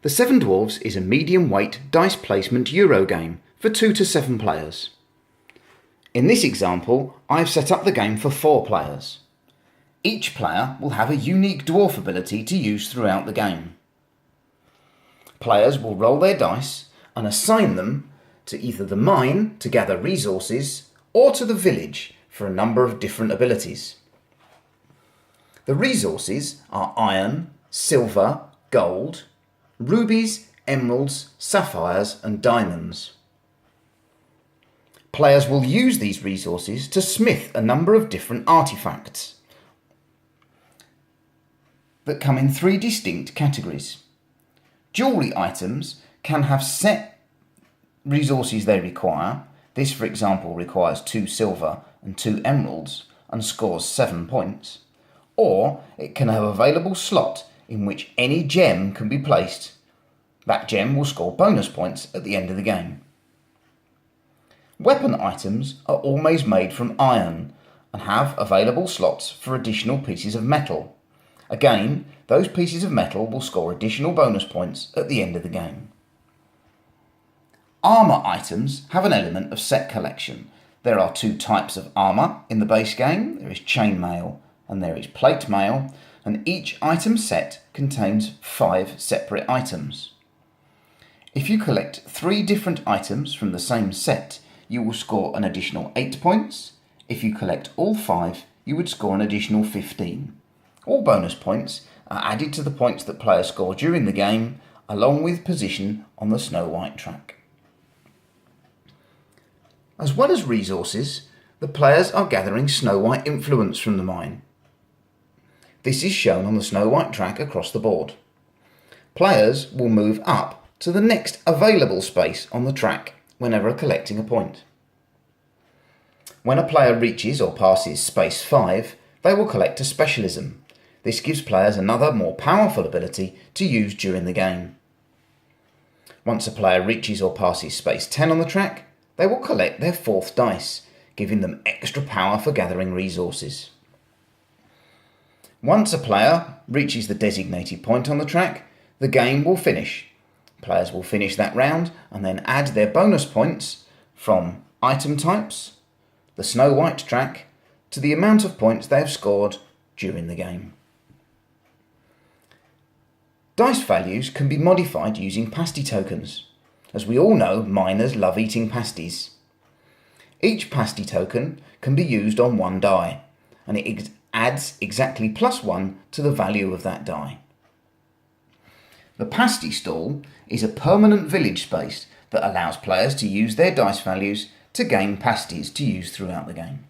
The Seven Dwarves is a medium-weight dice placement Euro game for 2 to 7 players. In this example, I've set up the game for 4 players. Each player will have a unique dwarf ability to use throughout the game. Players will roll their dice and assign them to either the mine to gather resources or to the village for a number of different abilities. The resources are iron, silver, gold, rubies, emeralds, sapphires and diamonds. Players will use these resources to smith a number of different artifacts that come in 3 distinct categories. Jewellery items can have set resources they require. This, for example, requires 2 silver and 2 emeralds and scores 7 points. Or it can have an available slot in which any gem can be placed. That gem will score bonus points at the end of the game. Weapon items are always made from iron and have available slots for additional pieces of metal. Again, those pieces of metal will score additional bonus points at the end of the game. Armour items have an element of set collection. There are 2 types of armour in the base game. There is chainmail and there is plate mail, and each item set contains 5 separate items. If you collect 3 different items from the same set, you will score an additional 8 points. If you collect all 5, you would score an additional 15. All bonus points are added to the points that players score during the game, along with position on the Snow White track. As well as resources, the players are gathering Snow White influence from the mine. This is shown on the Snow White track across the board. Players will move up to the next available space on the track whenever collecting a point. When a player reaches or passes space 5, they will collect a specialism. This gives players another more powerful ability to use during the game. Once a player reaches or passes space 10 on the track, they will collect their 4th dice, giving them extra power for gathering resources. Once a player reaches the designated point on the track, the game will finish. Players will finish that round and then add their bonus points from item types, the Snow White track, to the amount of points they have scored during the game. Dice values can be modified using pasty tokens. As we all know, miners love eating pasties. Each pasty token can be used on 1 die, and it adds exactly +1 to the value of that die. The pasty stall is a permanent village space that allows players to use their dice values to gain pasties to use throughout the game.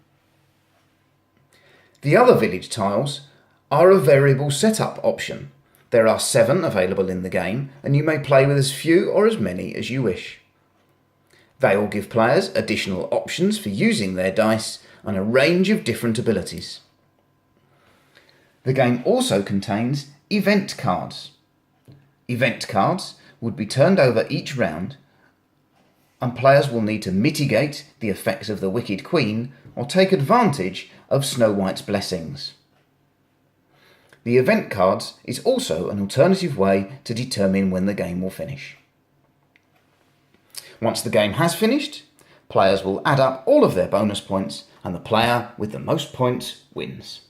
The other village tiles are a variable setup option. There are 7 available in the game, and you may play with as few or as many as you wish. They will give players additional options for using their dice and a range of different abilities. The game also contains event cards. Event cards would be turned over each round, and players will need to mitigate the effects of the Wicked Queen or take advantage of Snow White's blessings. The event cards is also an alternative way to determine when the game will finish. Once the game has finished, players will add up all of their bonus points, and the player with the most points wins.